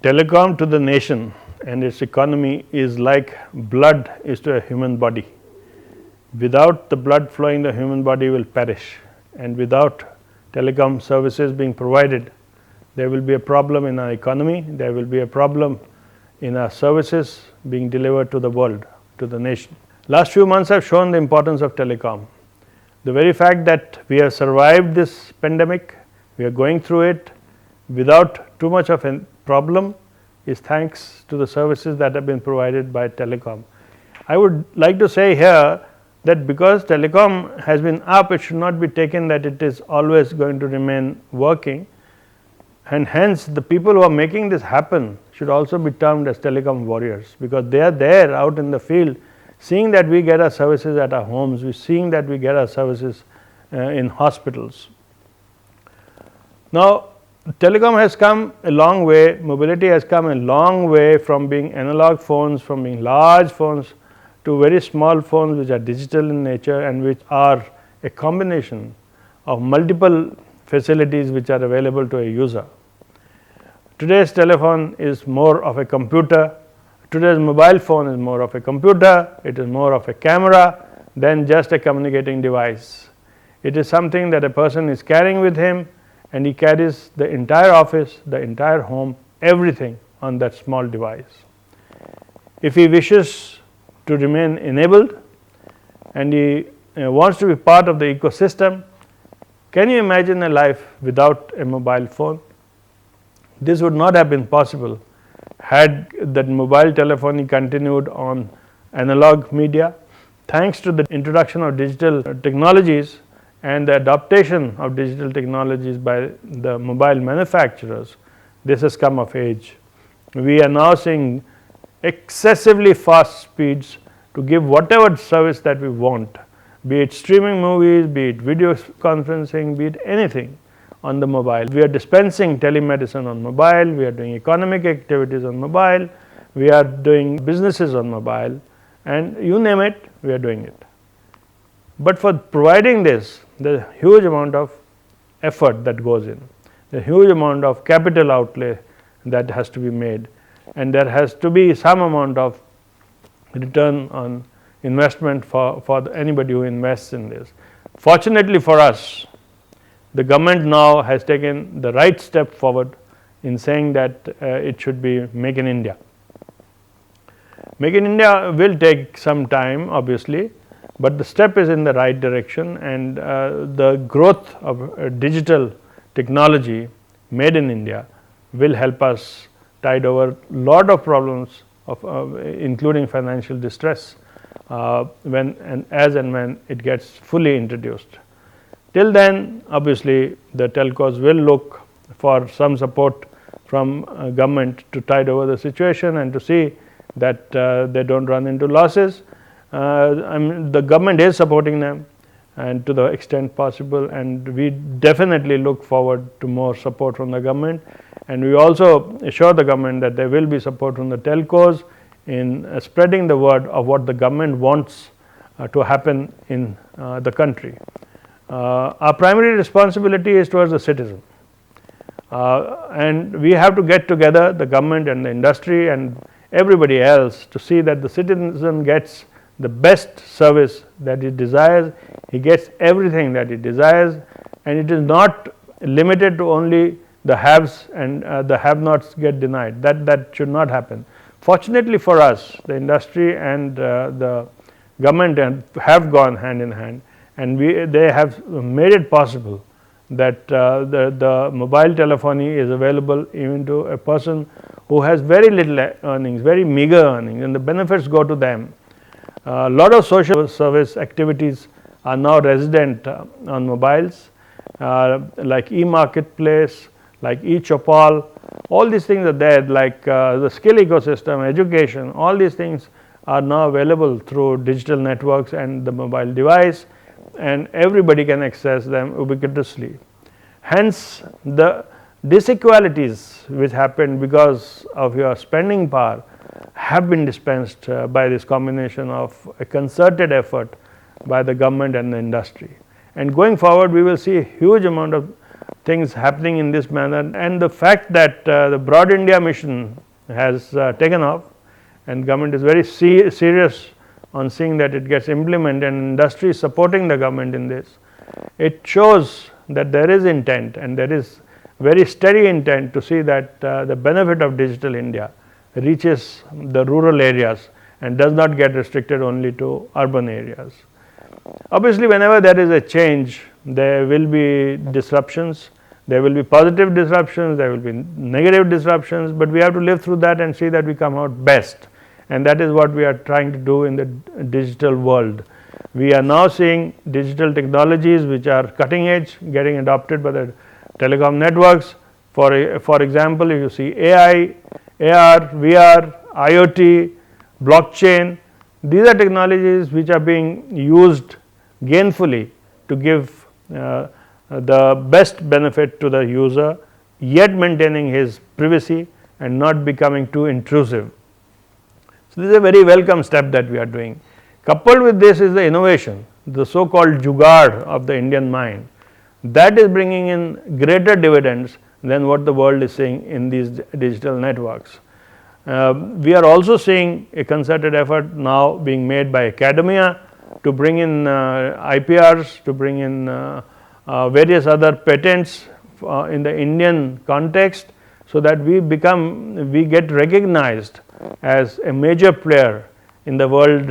Telecom to the nation and its economy is like blood is to a human body. Without the blood flowing, the human body will perish, and without telecom services being provided, there will be a problem in our economy, there will be a problem in our services being delivered to the world, to the nation. Last few months have shown the importance of telecom. The very fact that we have survived this pandemic, we are going through it without too much of a problem is thanks to the services that have been provided by telecom. I would like to say here that because telecom has been up, it should not be taken that it is always going to remain working, and hence the people who are making this happen should also be termed as telecom warriors, because they are there out in the field seeing that we get our services at our homes, we are seeing that we get our services in hospitals. Now, telecom has come a long way, mobility has come a long way from being analog phones, from being large phones to very small phones which are digital in nature and which are a combination of multiple facilities which are available to a user. Today's telephone is more of a computer, today's mobile phone is more of a computer, it is more of a camera than just a communicating device. It is something that a person is carrying with him, and he carries the entire office, the entire home, everything on that small device. If he wishes to remain enabled and he wants to be part of the ecosystem, can you imagine a life without a mobile phone? This would not have been possible had that mobile telephony continued on analog media. Thanks to the introduction of digital technologies and the adaptation of digital technologies by the mobile manufacturers, this has come of age. We are now seeing excessively fast speeds to give whatever service that we want, be it streaming movies, be it video conferencing, be it anything on the mobile. We are dispensing telemedicine on mobile, we are doing economic activities on mobile, we are doing businesses on mobile, and you name it, we are doing it. But for providing this, there is a huge amount of effort that goes in, a huge amount of capital outlay that has to be made, and there has to be some amount of return on investment for anybody who invests in this. Fortunately for us, the government now has taken the right step forward in saying that it should be Make in India. Make in India will take some time obviously, but the step is in the right direction, and the growth of digital technology made in India will help us tide over lot of problems of including financial distress when and when it gets fully introduced. Till then, obviously the telcos will look for some support from government to tide over the situation and to see that they do not run into losses. The government is supporting them and to the extent possible, and we definitely look forward to more support from the government, and we also assure the government that there will be support from the telcos in spreading the word of what the government wants to happen in the country. Our primary responsibility is towards the citizen, and we have to get together, the government and the industry and everybody else, to see that the citizen gets the best service that he desires, he gets everything that he desires, and it is not limited to only the haves and the have nots get denied. That should not happen. Fortunately for us, the industry and the government have gone hand in hand, and they have made it possible that the mobile telephony is available even to a person who has very little earnings, very meager earnings, and the benefits go to them. A lot of social service activities are now resident on mobiles, like e-marketplace, like e-Chopal, all these things are there, like the skill ecosystem, education, all these things are now available through digital networks and the mobile device, and everybody can access them ubiquitously. Hence, the disequalities which happened because of your spending power have been dispensed by this combination of a concerted effort by the government and the industry. And going forward, we will see a huge amount of things happening in this manner, and the fact that the Broad India mission has taken off, and government is very serious on seeing that it gets implemented, and industry is supporting the government in this. It shows that there is intent, and there is very steady intent to see that the benefit of Digital India reaches the rural areas and does not get restricted only to urban areas. Obviously, whenever there is a change, there will be disruptions, there will be positive disruptions, there will be negative disruptions, but we have to live through that and see that we come out best, and that is what we are trying to do in the digital world. We are now seeing digital technologies which are cutting edge getting adopted by the telecom networks. For example, if you see AI, AR, VR, IoT, blockchain, these are technologies which are being used gainfully to give the best benefit to the user, yet maintaining his privacy and not becoming too intrusive. So, this is a very welcome step that we are doing. Coupled with this is the innovation, the so called jugaad of the Indian mind, that is bringing in greater dividends than what the world is seeing in these digital networks. We are also seeing a concerted effort now being made by academia to bring in IPRs, to bring in various other patents in the Indian context, so that we get recognized as a major player in the world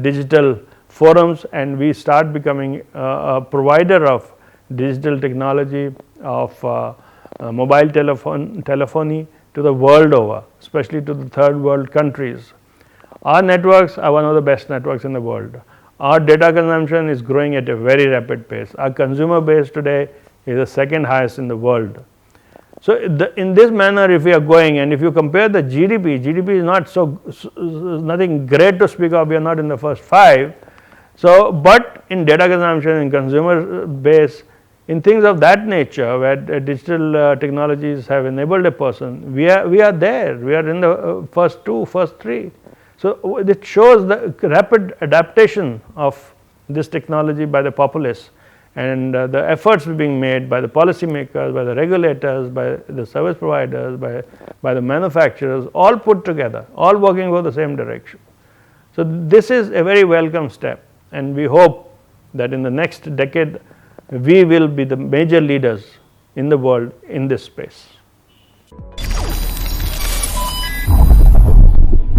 digital forums, and we start becoming a provider of digital technology, of mobile telephony to the world over, especially to the third world countries. Our networks are one of the best networks in the world. Our data consumption is growing at a very rapid pace. Our consumer base today is the second highest in the world. So, in this manner, if we are going, and if you compare the GDP is not nothing great to speak of, we are not in the first 5. So, but in data consumption, in consumer base, in things of that nature where digital technologies have enabled a person, we are there, we are in the first 2, first 3. So, it shows the rapid adaptation of this technology by the populace, and the efforts being made by the policymakers, by the regulators, by the service providers, by the manufacturers, all put together, all working for the same direction. So, this is a very welcome step, and we hope that in the next decade we will be the major leaders in the world in this space.